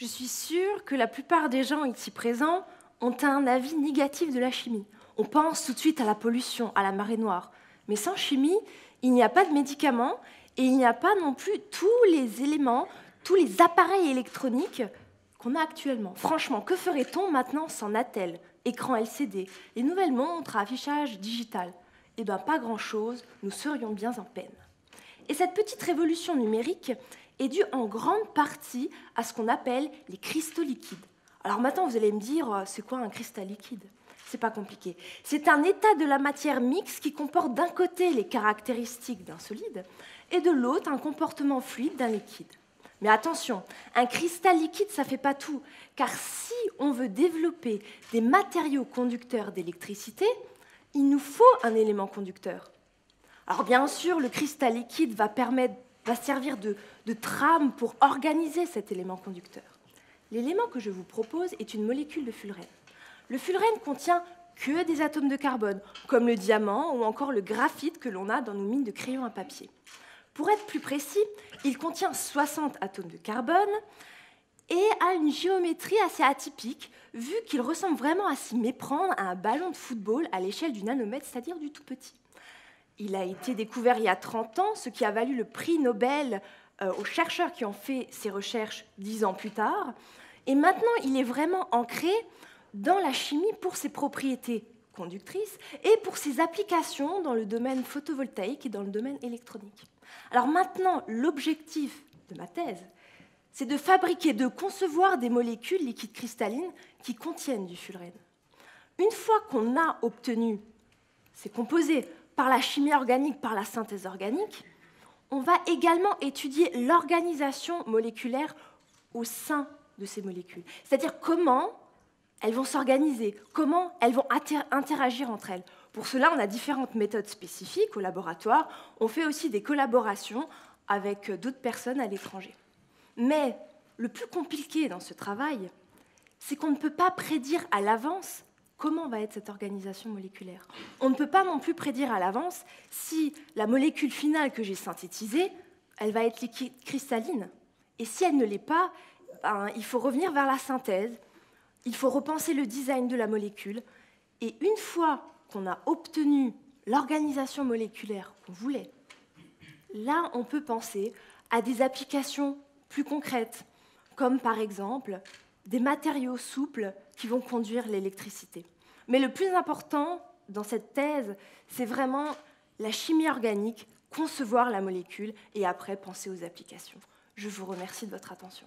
Je suis sûre que la plupart des gens ici présents ont un avis négatif de la chimie. On pense tout de suite à la pollution, à la marée noire. Mais sans chimie, il n'y a pas de médicaments et il n'y a pas non plus tous les éléments, tous les appareils électroniques qu'on a actuellement. Franchement, que ferait-on maintenant sans Natel, écran LCD, les nouvelles montres à affichage digital? Eh bien, pas grand-chose, nous serions bien en peine. Et cette petite révolution numérique est due en grande partie à ce qu'on appelle les cristaux liquides. Alors maintenant, vous allez me dire, c'est quoi un cristal liquide? C'est pas compliqué. C'est un état de la matière mixte qui comporte d'un côté les caractéristiques d'un solide et de l'autre un comportement fluide d'un liquide. Mais attention, un cristal liquide, ça ne fait pas tout, car si on veut développer des matériaux conducteurs d'électricité, il nous faut un élément conducteur. Alors bien sûr, le cristal liquide va servir de trame pour organiser cet élément conducteur. L'élément que je vous propose est une molécule de fullerène. Le fullerène contient que des atomes de carbone, comme le diamant ou encore le graphite que l'on a dans nos mines de crayons à papier. Pour être plus précis, il contient 60 atomes de carbone et a une géométrie assez atypique, vu qu'il ressemble vraiment à s'y méprendre à un ballon de football à l'échelle du nanomètre, c'est-à-dire du tout petit. Il a été découvert il y a 30 ans, ce qui a valu le prix Nobel aux chercheurs qui ont fait ces recherches 10 ans plus tard. Et maintenant, il est vraiment ancré dans la chimie pour ses propriétés conductrices et pour ses applications dans le domaine photovoltaïque et dans le domaine électronique. Alors maintenant, l'objectif de ma thèse, c'est de fabriquer, de concevoir des molécules liquides cristallines qui contiennent du fullerène. Une fois qu'on a obtenu ces composés par la chimie organique, par la synthèse organique, on va également étudier l'organisation moléculaire au sein de ces molécules. C'est-à-dire comment elles vont s'organiser, comment elles vont interagir entre elles. Pour cela, on a différentes méthodes spécifiques au laboratoire. On fait aussi des collaborations avec d'autres personnes à l'étranger. Mais le plus compliqué dans ce travail, c'est qu'on ne peut pas prédire à l'avance comment va être cette organisation moléculaire. On ne peut pas non plus prédire à l'avance si la molécule finale que j'ai synthétisée, elle va être liquide cristalline. Et si elle ne l'est pas, il faut revenir vers la synthèse, il faut repenser le design de la molécule. Et une fois qu'on a obtenu l'organisation moléculaire qu'on voulait, là, on peut penser à des applications plus concrètes, comme par exemple des matériaux souples qui vont conduire l'électricité. Mais le plus important dans cette thèse, c'est vraiment la chimie organique, concevoir la molécule et après penser aux applications. Je vous remercie de votre attention.